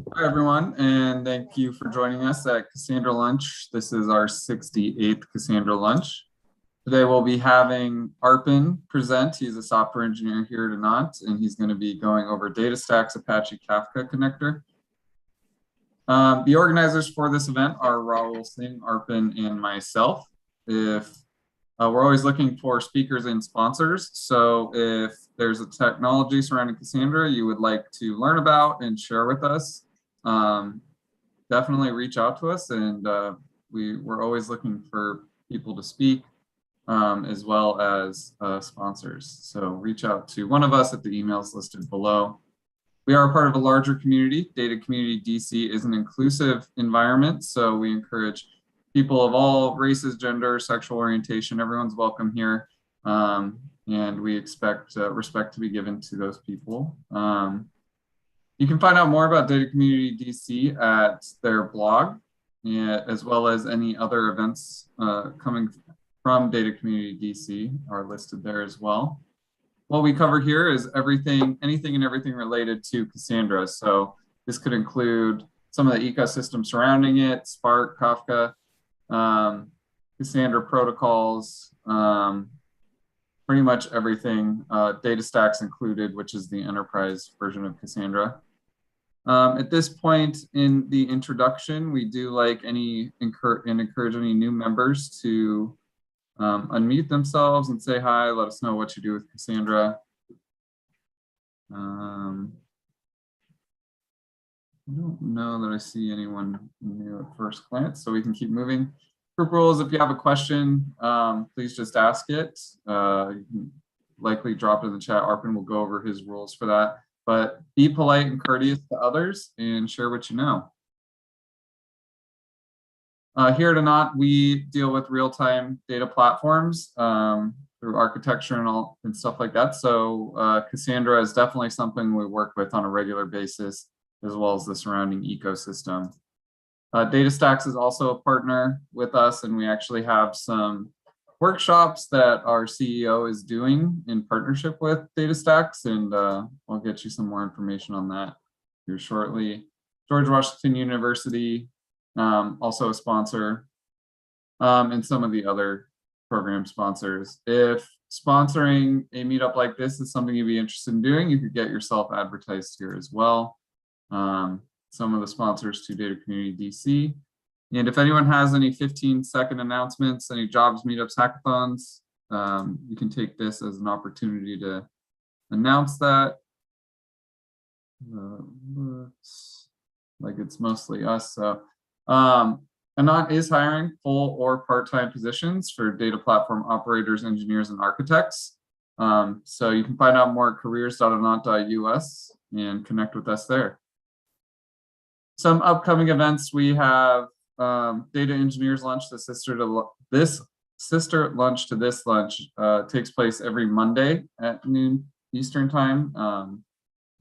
Hi, everyone, and thank you for joining us at Cassandra Lunch. This is our 68th Cassandra Lunch. Today, we'll be having Arpan present. He's a software engineer here at Anant, and he's going to be going over DataStax Apache Kafka Connector. The organizers for this event are Rahul Singh, Arpan, and myself. We're always looking for speakers and sponsors. So if there's a technology surrounding Cassandra you would like to learn about and share with us, definitely reach out to us. And we're always looking for people to speak as well as sponsors. So reach out to one of us at the emails listed below. We are part of a larger community. Data Community DC is an inclusive environment, so we encourage people of all races, gender, sexual orientation. Everyone's welcome here, and we expect respect to be given to those people. You can find out more about Data Community DC at their blog, as well as any other events coming from Data Community DC are listed there as well. What we cover here is anything and everything related to Cassandra. So this could include some of the ecosystem surrounding it, Spark, Kafka, Cassandra protocols, pretty much everything, DataStax included, which is the enterprise version of Cassandra. At this point in the introduction, we do like encourage any new members to unmute themselves and say hi, let us know what you do with Cassandra. I don't know that I see anyone new at first glance, so we can keep moving. Group rules, if you have a question, please just ask it. You can likely drop it in the chat. Arpan will go over his rules for that. But be polite and courteous to others and share what you know. Here at Anant, we deal with real-time data platforms through architecture and stuff like that. So Cassandra is definitely something we work with on a regular basis, as well as the surrounding ecosystem. DataStax is also a partner with us, and we actually have some workshops that our CEO is doing in partnership with DataStax, and I'll get you some more information on that here shortly. George Washington University, also a sponsor, and some of the other program sponsors. If sponsoring a meetup like this is something you'd be interested in doing, you could get yourself advertised here as well. Some of the sponsors to Data Community DC. And if anyone has any 15-second announcements, any jobs, meetups, hackathons, you can take this as an opportunity to announce that. Looks like it's mostly us. So Anant is hiring full or part-time positions for data platform operators, engineers, and architects. So you can find out more at careers.anant.us and connect with us there. Some upcoming events, we have Data Engineers Lunch, this sister lunch to this lunch takes place every Monday at noon Eastern time.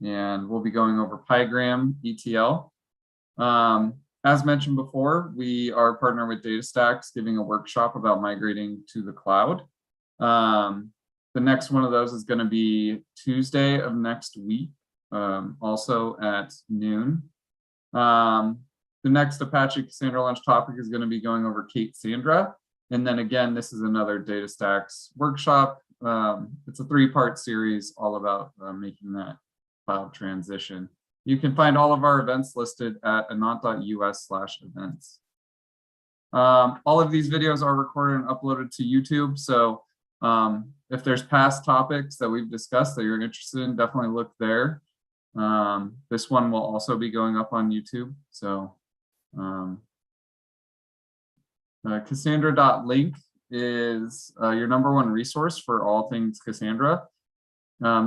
And we'll be going over PyGram ETL. As mentioned before, we are partnered with DataStax, giving a workshop about migrating to the cloud. The next one of those is going to be Tuesday of next week, also at noon. The next Apache Cassandra Lunch topic is going to be going over Cassandra. And then again, this is another DataStax workshop. It's a 3-part series all about making that cloud transition. You can find all of our events listed at anant.us/events. All of these videos are recorded and uploaded to YouTube. So if there's past topics that we've discussed that you're interested in, definitely look there. This one will also be going up on YouTube. So Cassandra.Link is your #1 resource for all things Cassandra.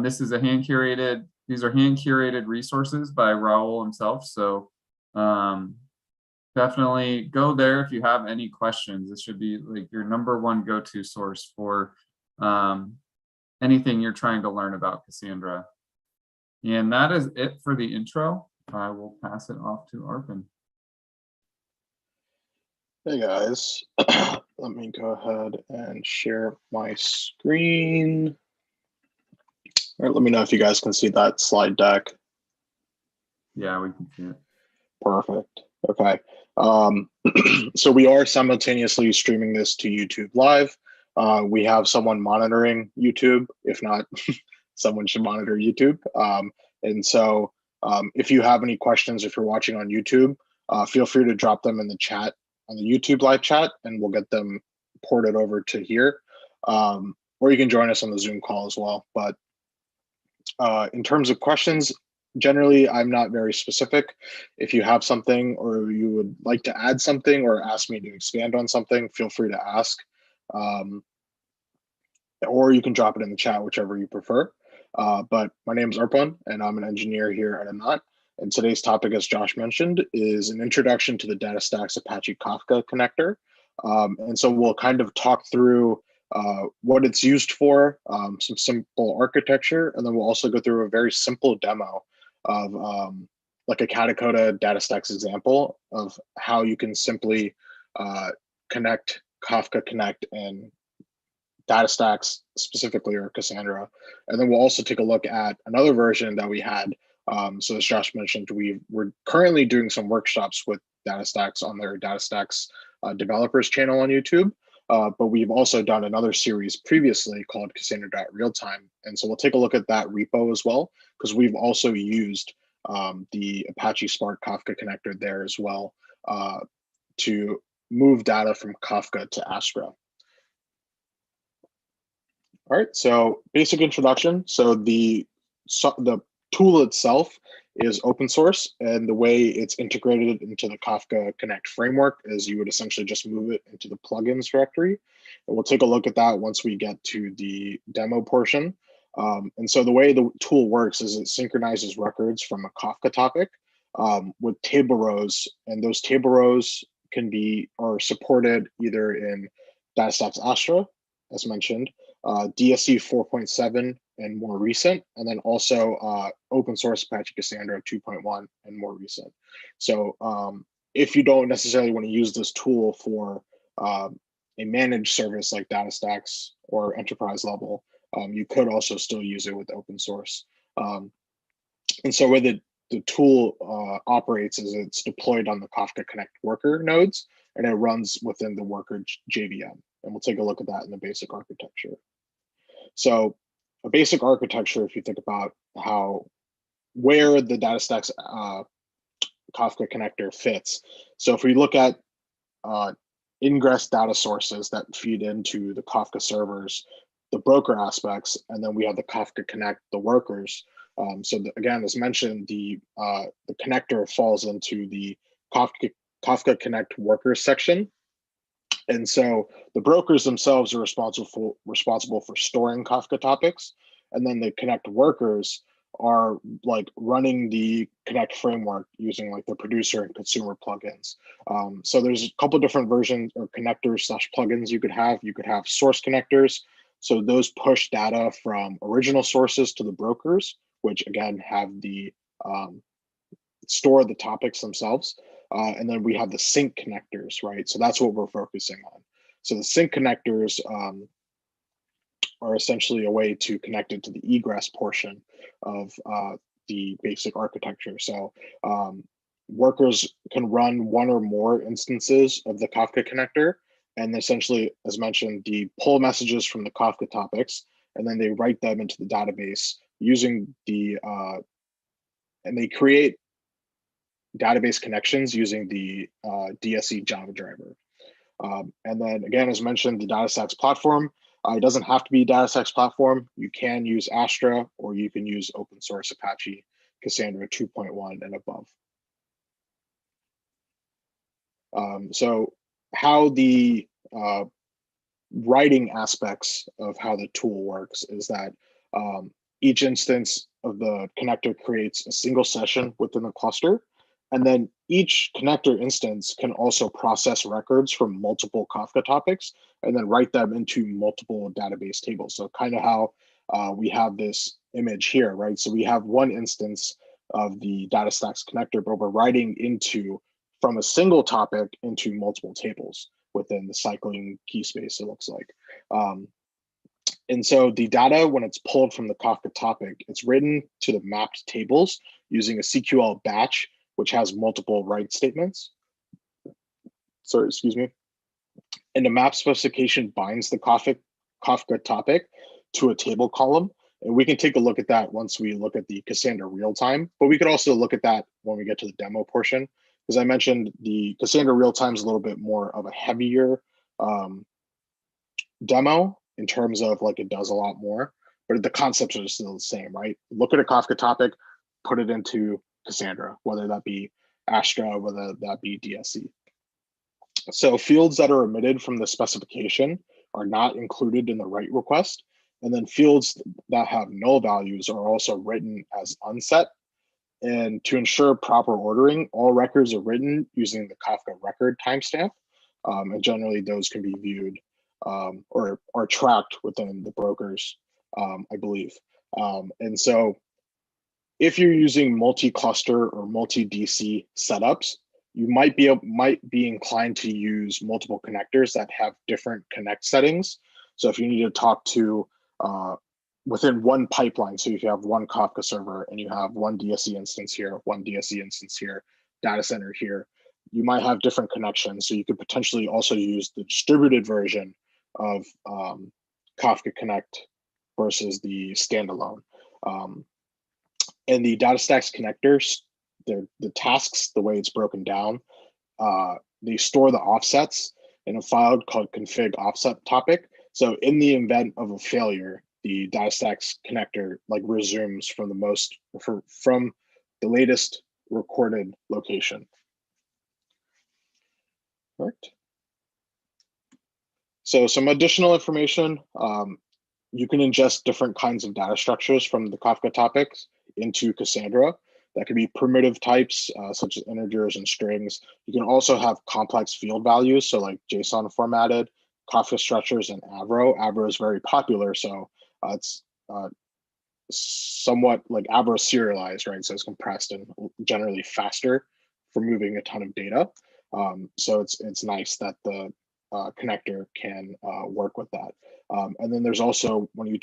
This is these are hand-curated resources by Rahul himself. So definitely go there if you have any questions. This should be like your #1 go-to source for anything you're trying to learn about Cassandra. And that is it for the intro. I will pass it off to Arpan. Hey guys, let me go ahead and share my screen. All right, let me know if you guys can see that slide deck. Yeah, we can see it. Perfect. Okay. So we are simultaneously streaming this to YouTube Live. We have someone monitoring YouTube. If not, someone should monitor YouTube. And so if you have any questions, if you're watching on YouTube, feel free to drop them in the chat on the YouTube live chat, and we'll get them ported over to here. Or you can join us on the Zoom call as well. But in terms of questions, generally, I'm not very specific. If you have something or you would like to add something or ask me to expand on something, feel free to ask. Or you can drop it in the chat, whichever you prefer. But my name is Arpan, and I'm an engineer here at Anant. And today's topic, as Josh mentioned, is an introduction to the DataStax Apache Kafka Connector. And so we'll kind of talk through what it's used for, some simple architecture, and then we'll also go through a very simple demo of like a Katacoda DataStax example of how you can simply connect Kafka Connect and DataStax specifically, or Cassandra. And then we'll also take a look at another version that we had. So as Josh mentioned, we're currently doing some workshops with DataStax on their DataStax developers channel on YouTube. But we've also done another series previously called Cassandra.Realtime. And so we'll take a look at that repo as well, because we've also used the Apache Spark Kafka connector there as well to move data from Kafka to Astra. All right, so basic introduction. So the tool itself is open source, and the way it's integrated into the Kafka Connect framework is you would essentially just move it into the plugins directory. And we'll take a look at that once we get to the demo portion. And so the way the tool works is it synchronizes records from a Kafka topic with table rows, and those table rows are supported either in DataStax Astra, as mentioned, DSC 4.7 and more recent, and then also open source Apache Cassandra 2.1 and more recent. So if you don't necessarily want to use this tool for a managed service like DataStax or enterprise level, you could also still use it with open source. And so where the tool operates is it's deployed on the Kafka Connect worker nodes, and it runs within the worker JVM. And we'll take a look at that in the basic architecture. So a basic architecture, if you think about where the DataStax Kafka connector fits. So if we look at ingress data sources that feed into the Kafka servers, the broker aspects, and then we have the Kafka Connect, the workers. Again, as mentioned, the connector falls into the Kafka Connect workers section. And so the brokers themselves are responsible for storing Kafka topics, and then the Connect workers are like running the Connect framework using like the producer and consumer plugins. So there's a couple different versions or connectors / plugins you could have. You could have source connectors. So those push data from original sources to the brokers, which again have the store the topics themselves. And then we have the sync connectors, right? So that's what we're focusing on. So the sync connectors are essentially a way to connect it to the egress portion of the basic architecture. So workers can run one or more instances of the Kafka connector, and essentially, as mentioned, the pull messages from the Kafka topics, and then they write them into the database using and they create database connections using the DSC Java driver. And then again, as mentioned, the DataStax platform, it doesn't have to be DataStax platform. You can use Astra, or you can use open source Apache Cassandra 2.1 and above. So how the writing aspects of how the tool works is that each instance of the connector creates a single session within the cluster. And then each connector instance can also process records from multiple Kafka topics and then write them into multiple database tables. So kind of how we have this image here, right? So we have one instance of the DataStax connector, but we're writing from a single topic into multiple tables within the cycling key space, it looks like. And so the data, when it's pulled from the Kafka topic, it's written to the mapped tables using a CQL batch, which has multiple write statements. Sorry, excuse me. And the map specification binds the Kafka topic to a table column. And we can take a look at that once we look at the Cassandra real-time, but we could also look at that when we get to the demo portion. As I mentioned, the Cassandra real-time is a little bit more of a heavier demo in terms of like it does a lot more, but the concepts are still the same, right? Look at a Kafka topic, put it into Cassandra, whether that be Astra, whether that be DSC. So fields that are omitted from the specification are not included in the write request. And then fields that have null values are also written as unset. And to ensure proper ordering, all records are written using the Kafka record timestamp. And generally those can be viewed or are tracked within the brokers, I believe. And so if you're using multi-cluster or multi-DC setups, you might be inclined to use multiple connectors that have different connect settings. So if you need to talk to within one pipeline, so if you have one Kafka server and you have one DSC instance here, one DSC instance here, data center here, you might have different connections. So you could potentially also use the distributed version of Kafka Connect versus the standalone. And the DataStax connectors, the tasks, the way it's broken down, they store the offsets in a file called config offset topic. So in the event of a failure, the DataStax connector like resumes from the latest recorded location. Right. So some additional information, you can ingest different kinds of data structures from the Kafka topics into Cassandra. That could be primitive types, such as integers and strings. You can also have complex field values, so like JSON formatted, Kafka structures, and Avro. Avro is very popular, so it's somewhat like Avro serialized, right? So it's compressed and generally faster for moving a ton of data. So it's nice that the connector can work with that. And then there's also when you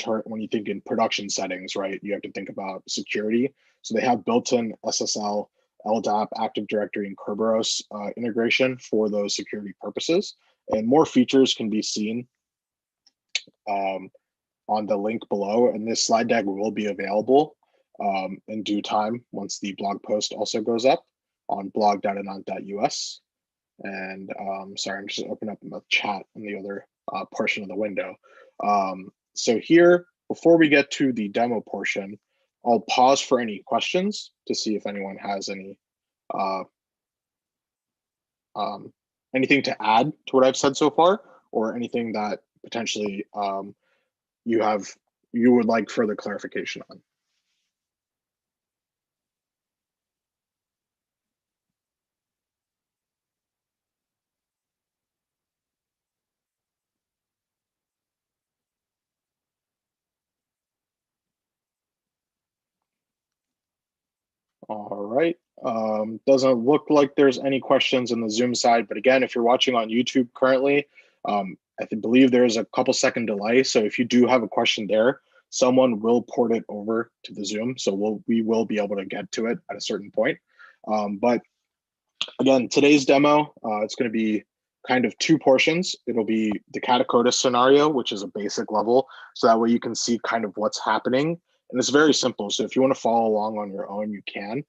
think in production settings, right? You have to think about security. So they have built-in SSL, LDAP, Active Directory, and Kerberos integration for those security purposes. And more features can be seen on the link below. And this slide deck will be available in due time once the blog post also goes up on blog.anant.us. And sorry, I'm just opening up the chat in the other portion of the window. So here, before we get to the demo portion, I'll pause for any questions to see if anyone has any anything to add to what I've said so far, or anything that potentially you would like further clarification on. All right. Doesn't look like there's any questions on the Zoom side, but again, if you're watching on YouTube currently, I believe there's a couple second delay. So if you do have a question there, someone will port it over to the Zoom. So we will be able to get to it at a certain point. But again, today's demo, it's going to be kind of two portions. It'll be the Katacoda scenario, which is a basic level. So that way you can see kind of what's happening. And it's very simple. So if you want to follow along on your own, you can.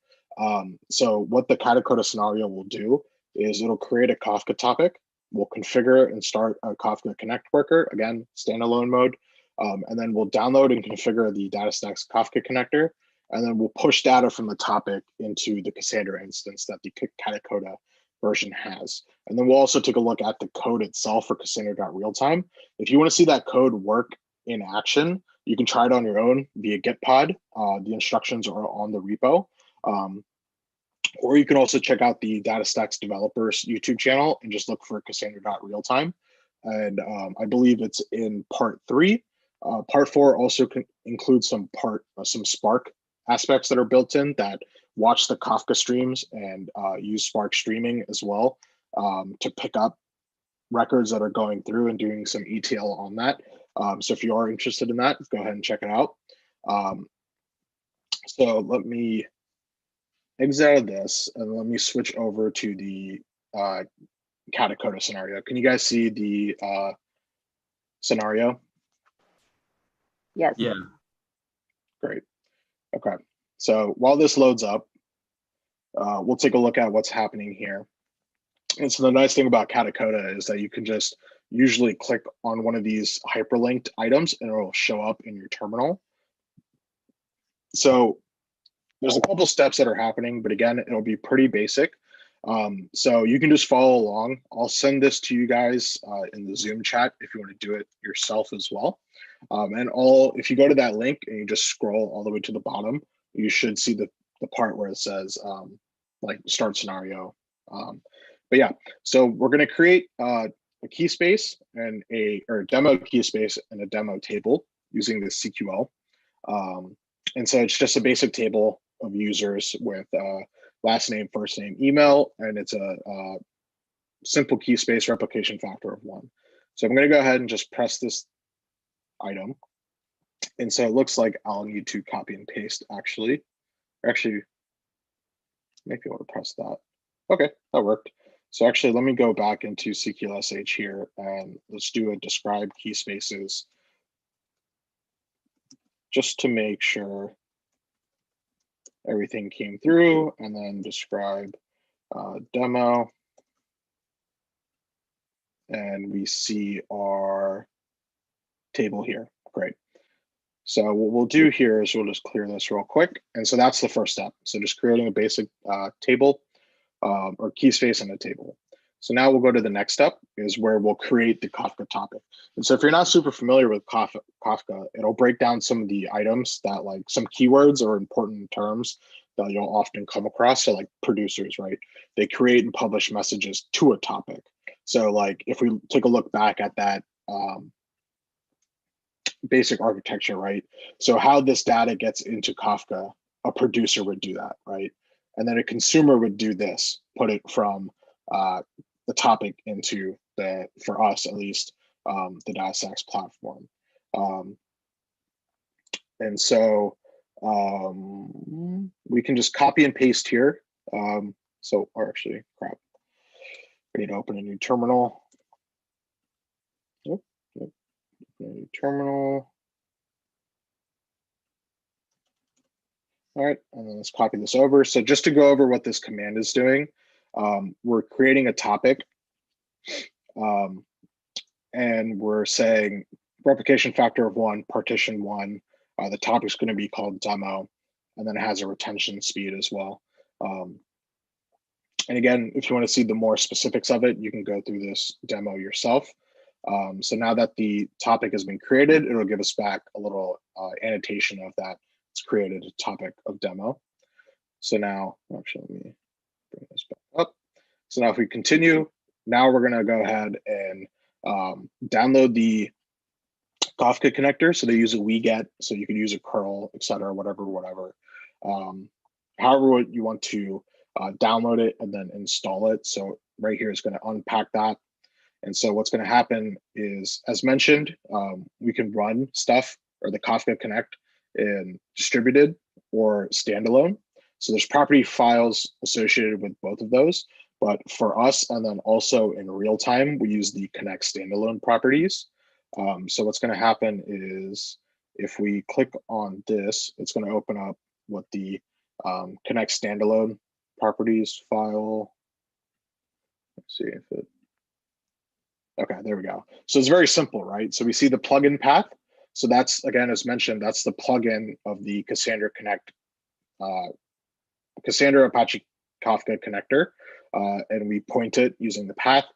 So what the Katacoda scenario will do is it'll create a Kafka topic. We'll configure and start a Kafka Connect worker, again, standalone mode. And then we'll download and configure the DataStax Kafka connector. And then we'll push data from the topic into the Cassandra instance that the Katacoda version has. And then we'll also take a look at the code itself for Cassandra.realtime. If you want to see that code work in action, you can try it on your own via Gitpod. The instructions are on the repo. Or you can also check out the DataStax developers YouTube channel and just look for Cassandra.realtime. And I believe it's in part 3. Part 4 also includes some Spark aspects that are built in that watch the Kafka streams and use Spark streaming as well to pick up records that are going through and doing some ETL on that. So if you are interested in that, go ahead and check it out. So let me exit out of this, and let me switch over to the Katacoda scenario. Can you guys see the scenario? Yes. Yeah. Great. Okay. So while this loads up, we'll take a look at what's happening here. And so the nice thing about Katacoda is that you can just usually click on one of these hyperlinked items and it will show up in your terminal. So there's a couple steps that are happening, but again, it'll be pretty basic. So you can just follow along. I'll send this to you guys in the Zoom chat if you want to do it yourself as well. And if you go to that link and you just scroll all the way to the bottom, you should see the part where it says like start scenario. But yeah, so we're going to create a key space and a demo key space and a demo table using the CQL. And so it's just a basic table of users with last name, first name, email, and it's a simple key space replication factor of 1. So I'm going to go ahead and just press this item. And so it looks like I'll need to copy and paste actually. Actually, maybe I want to press that. Okay, that worked. So actually, let me go back into CQL.sh here and let's do a describe key spaces just to make sure everything came through, and then describe demo. And we see our table here. Great. So what we'll do here is we'll just clear this real quick. And so that's the first step. So just creating a basic table or key space in a table. So now we'll go to the next step is where we'll create the Kafka topic. And so if you're not super familiar with Kafka, it'll break down some of the items that like some keywords or important terms that you'll often come across. So like producers, right? They create and publish messages to a topic. So like if we take a look back at that basic architecture, right? So how this data gets into Kafka, a producer would do that, right? And then a consumer would do this, put it from the topic into for us at least, the DataStax platform. And so we can just copy and paste here. Or actually, crap. I need to open a new terminal. New terminal. All right, and then let's copy this over. So just to go over what this command is doing, we're creating a topic and we're saying replication factor of 1, partition 1. The topic's going to be called demo, and then it has a retention speed as well. And again, if you want to see the more specifics of it, you can go through this demo yourself. So now that the topic has been created, it'll give us back a little annotation of that. It's created a topic of demo. So now, actually, let me bring this back up. So now if we continue, now we're going to go ahead and download the Kafka connector. So they use a wget, so you can use a curl, etc., whatever. However you want to download it and then install it. So right here is going to unpack that. And so what's going to happen is, as mentioned, we can run stuff or the Kafka Connect in distributed or standalone. So there's property files associated with both of those. But for us, and then also in real time, we use the Connect standalone properties. So what's going to happen is if we click on this, it's going to open up what the Connect standalone properties file. Let's see if it. Okay, there we go. So it's very simple, right? So we see the plugin path. So that's, again, as mentioned, that's the plugin of the Cassandra Connect, Cassandra Apache Kafka Connector. And we point it using the path.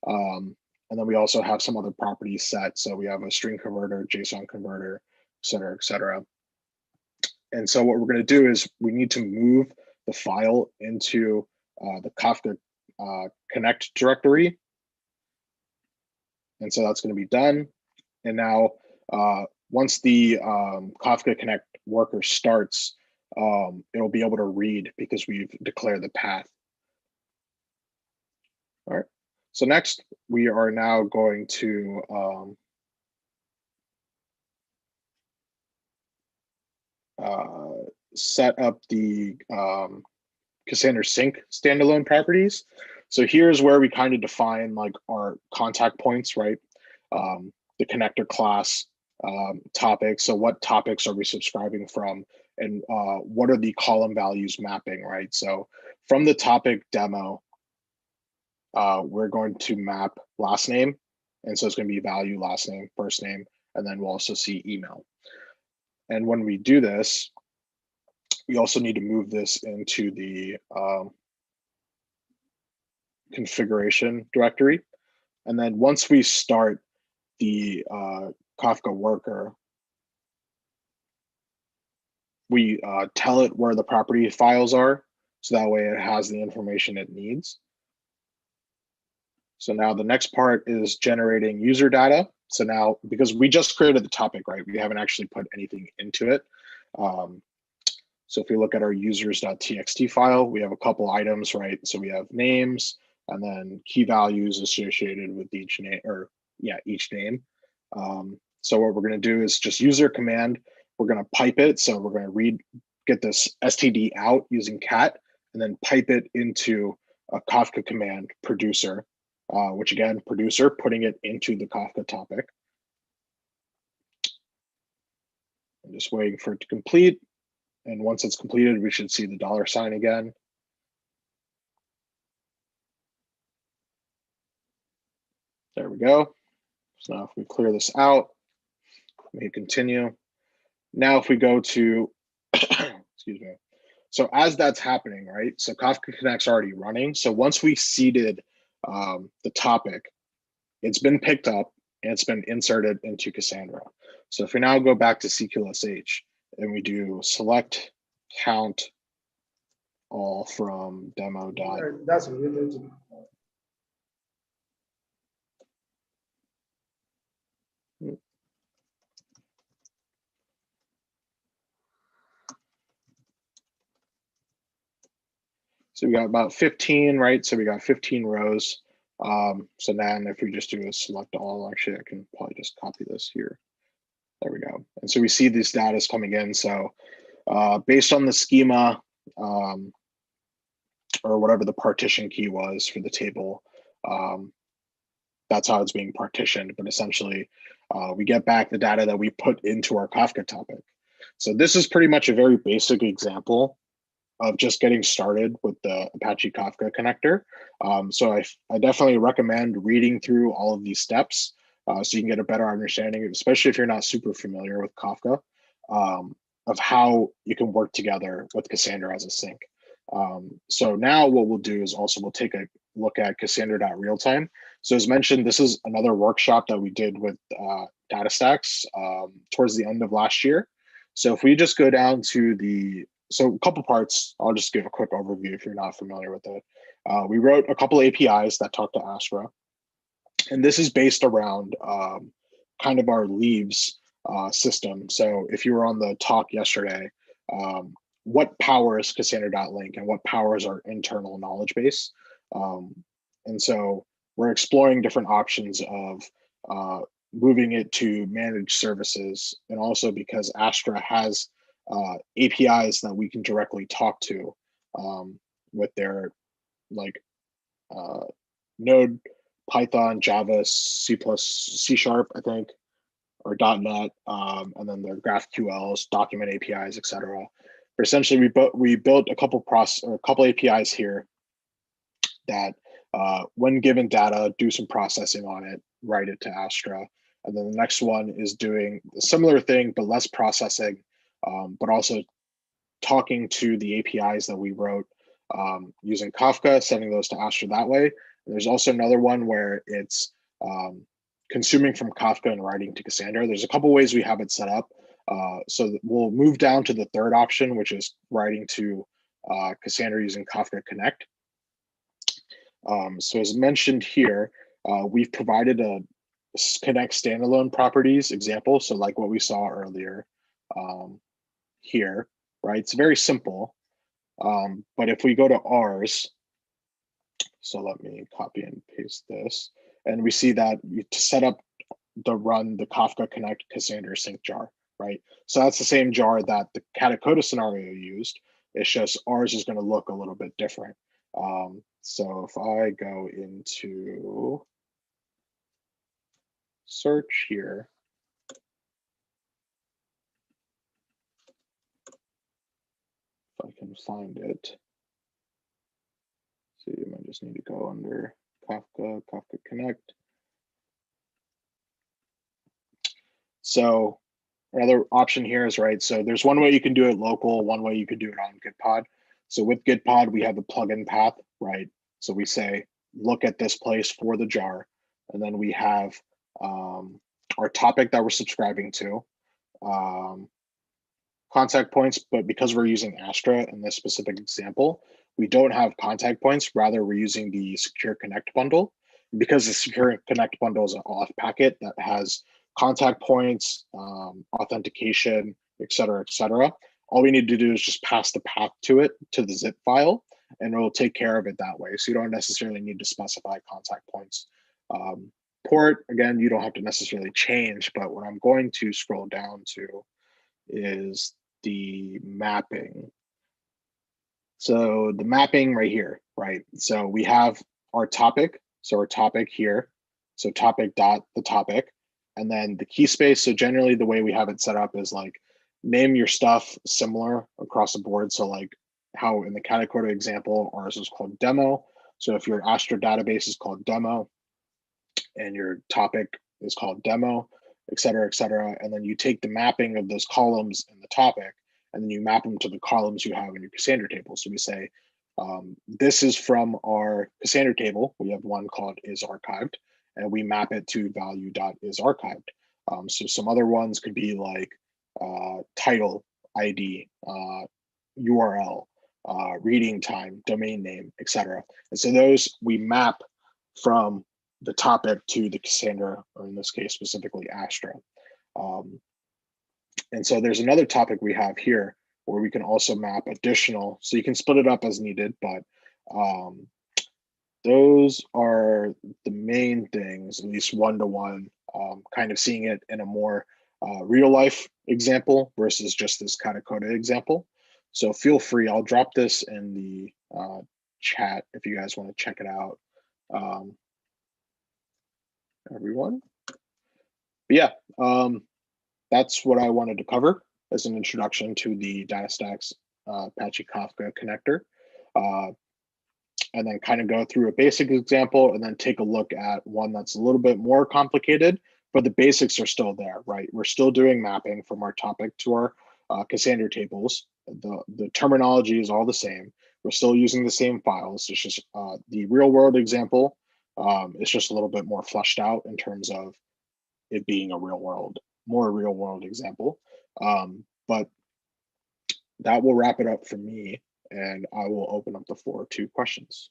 And then we also have some other properties set. So we have a string converter, JSON converter, et cetera, et cetera. And so what we're going to do is we need to move the file into the Kafka Connect directory. And so that's going to be done. And now once the Kafka Connect worker starts, it'll be able to read because we've declared the path. All right. So next, we are now going to set up the Cassandra.Sync standalone properties. So here's where we kind of define like our contact points, right? The connector class topics. So what topics are we subscribing from? And what are the column values mapping, right? So from the topic demo, we're going to map last name. And so it's going to be value, last name, first name, and then we'll also see email. And when we do this, we also need to move this into the configuration directory. And then once we start the Kafka worker, we tell it where the property files are, so that way it has the information it needs. So now the next part is generating user data. So now, because we just created the topic, right? We haven't actually put anything into it. So if we look at our users.txt file, we have a couple items, right? So we have names and then key values associated with each name, or each name. So what we're going to do is just user command. We're going to pipe it. So we're going to get this std out using cat, and then pipe it into a Kafka command producer, which again, producer, putting it into the Kafka topic. I'm just waiting for it to complete. And once it's completed, we should see the $sign again. There we go. So now if we clear this out, we hit continue. Now if we go to, excuse me. So as that's happening, right? So Kafka Connect's already running. So once we seeded the topic, it's been picked up and it's been inserted into Cassandra. So if we now go back to CQLSH and we do select count all from demo dot. That's related. So we got about 15, right? So we got 15 rows. So then if we just do a select all, actually, I can probably just copy this here. There we go. And so we see these data is coming in. So based on the schema or whatever the partition key was for the table, that's how it's being partitioned. But essentially, we get back the data that we put into our Kafka topic. So this is pretty much a very basic example of just getting started with the Apache Kafka connector. So I definitely recommend reading through all of these steps so you can get a better understanding, especially if you're not super familiar with Kafka, of how you can work together with Cassandra as a sink. So now what we'll do is also we'll take a look at Cassandra.realtime. So as mentioned, this is another workshop that we did with DataStax towards the end of last year. So if we just go down to so a couple parts, I'll just give a quick overview if you're not familiar with it. We wrote a couple APIs that talk to Astra. And this is based around kind of our leaves system. So if you were on the talk yesterday, what powers Cassandra.Link and what powers our internal knowledge base? And so we're exploring different options of moving it to managed services, and also because Astra has APIs that we can directly talk to with their Node, Python, Java, C++, C#, I think, or .NET, and then their GraphQLs, document APIs, etc. But essentially, we built a couple APIs here that, when given data, do some processing on it, write it to Astra, and then the next one is doing a similar thing but less processing, but also talking to the APIs that we wrote using Kafka, sending those to Astra that way. And there's also another one where it's consuming from Kafka and writing to Cassandra. There's a couple ways we have it set up. So we'll move down to the third option, which is writing to Cassandra using Kafka Connect. So as mentioned here, we've provided a Connect standalone properties example. So like what we saw earlier here, right? It's very simple. But if we go to ours, so let me copy and paste this, and we see that to set up run the Kafka Connect Cassandra sync jar, right? So that's the same jar that the Katacoda scenario used. It's just ours is going to look a little bit different. So if I go into search here, if I can find it, see, I might just need to go under Kafka Connect. So another option here is, right, so there's one way you can do it local, one way you could do it on Gitpod. So with Gitpod, we have the plugin path, right? So we say, look at this place for the jar. And then we have our topic that we're subscribing to, contact points, but because we're using Astra in this specific example, we don't have contact points. Rather, we're using the Secure Connect bundle. Because the Secure Connect bundle is an auth packet that has contact points, authentication, et cetera, et cetera. All we need to do is just pass the path to it, to the zip file, and it will take care of it that way. So you don't necessarily need to specify contact points. Port, again, you don't have to necessarily change, but what I'm going to scroll down to is the mapping. So the mapping right here, right? So we have our topic. So our topic here. So topic dot the topic. And then the key space. So generally the way we have it set up is like name your stuff similar across the board. So like how in the Katacoda example, ours is called demo. So if your Astra database is called demo and your topic is called demo, et cetera, and then you take the mapping of those columns in the topic, and then you map them to the columns you have in your Cassandra table. So we say, this is from our Cassandra table. We have one called is archived, and we map it to value.isArchived. So some other ones could be like title, ID, URL, reading time, domain name, et cetera. And so those we map from the topic to the Cassandra, or in this case, specifically Astra. And so there's another topic we have here where we can also map additional, so you can split it up as needed, but those are the main things, at least one-to-one, kind of seeing it in a more real life example versus just this Katacoda example. So feel free, I'll drop this in the chat if you guys want to check it out. Everyone. But yeah, that's what I wanted to cover as an introduction to the DataStax Apache Kafka connector. And then kind of go through a basic example and then take a look at one that's a little bit more complicated, but the basics are still there, right? We're still doing mapping from our topic to our Cassandra tables. The terminology is all the same. We're still using the same files. It's just the real world example. It's just a little bit more fleshed out in terms of it being a more real world example. But that will wrap it up for me, and I will open up the floor to questions.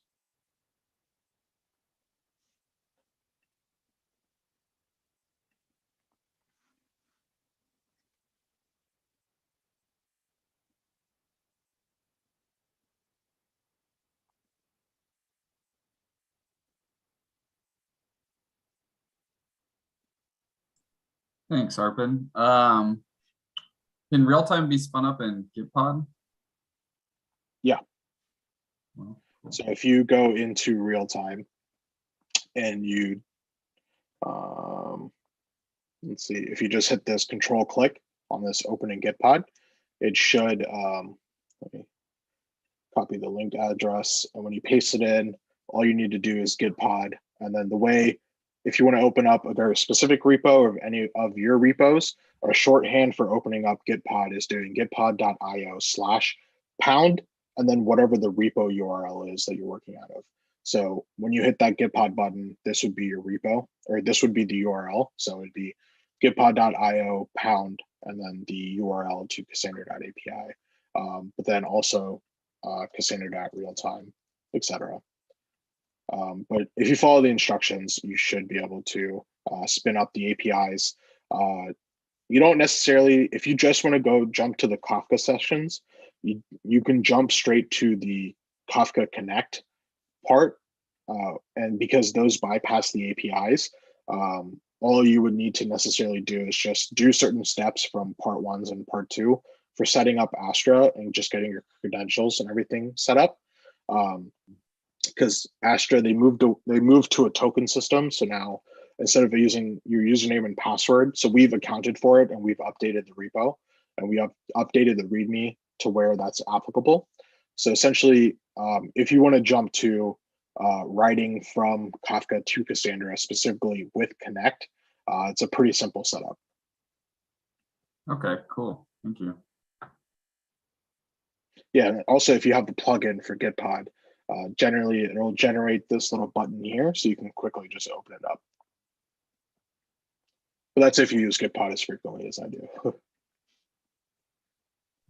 Thanks, Arpin. Can real-time be spun up in Gitpod? Yeah. Well, cool. So if you go into real time and you, let's see, if you just hit this control click on this opening Gitpod, it should, let me copy the link address. And when you paste it in, all you need to do is Gitpod. And then the way, if you want to open up a very specific repo of any of your repos, a shorthand for opening up Gitpod is doing gitpod.io/pound, and then whatever the repo URL is that you're working out of. So when you hit that Gitpod button, this would be your repo, or this would be the URL. So it'd be gitpod.io pound, and then the URL to Cassandra.api, but then also Cassandra.realtime, etc. But if you follow the instructions, you should be able to spin up the APIs. You don't necessarily, if you just want to go jump to the Kafka sessions, you can jump straight to the Kafka Connect part. And because those bypass the APIs, all you would need to necessarily do is just do certain steps from part 1s and part 2 for setting up Astra and just getting your credentials and everything set up. Because Astra, they moved to a token system. So now instead of using your username and password, so we've accounted for it and we've updated the repo and we have updated the README to where that's applicable. So essentially, if you want to jump to writing from Kafka to Cassandra, specifically with Connect, it's a pretty simple setup. Okay, cool. Thank you. Yeah, and also if you have the plugin for Gitpod, generally it'll generate this little button here, so you can quickly just open it up. But that's if you use Gitpod as frequently as I do.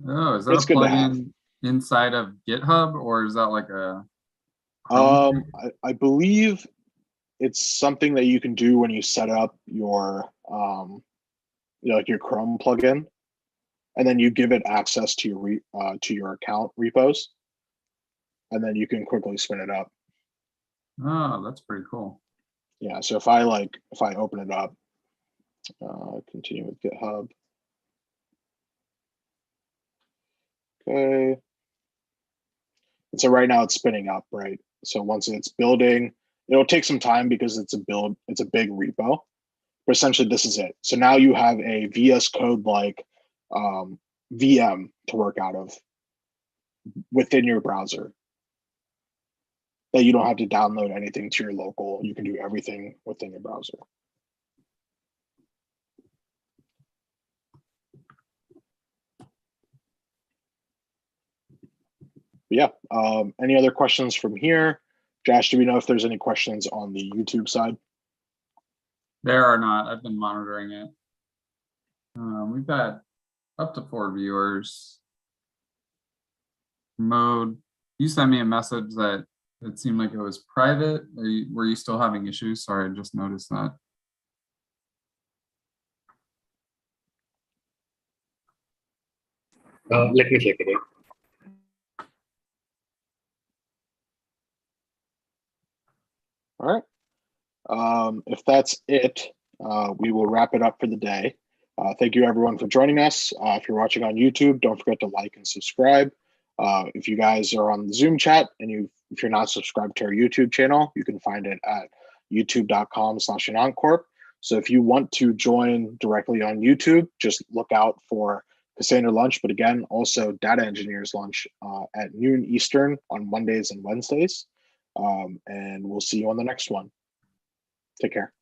Oh, is that It's a good to have. plugin inside of GitHub, or is that like a I believe it's something that you can do when you set up your like your Chrome plugin, and then you give it access to your account repos, and then you can quickly spin it up. Oh, that's pretty cool. Yeah, so if I open it up, continue with GitHub. Okay. And so right now it's spinning up, right? So once it's building, it'll take some time because it's a big repo. But essentially this is it. So now you have a VS Code like VM to work out of within your browser. That you don't have to download anything to your local. You can do everything within your browser. But yeah, any other questions from here? Josh, do we know if there's any questions on the YouTube side? There are not. I've been monitoring it. We've got up to 4 viewers. Mode. You sent me a message that it seemed like it was private. Were you still having issues? Sorry, I just noticed that. Let me check it out. All right. If that's it, we will wrap it up for the day. Thank you everyone for joining us. If you're watching on YouTube, don't forget to like and subscribe. If you guys are on the Zoom chat and if you're not subscribed to our YouTube channel, you can find it at youtube.com/AnantCorp. So if you want to join directly on YouTube, just look out for Cassandra Lunch, but again, also Data Engineers Lunch at noon Eastern on Mondays and Wednesdays. And we'll see you on the next one. Take care.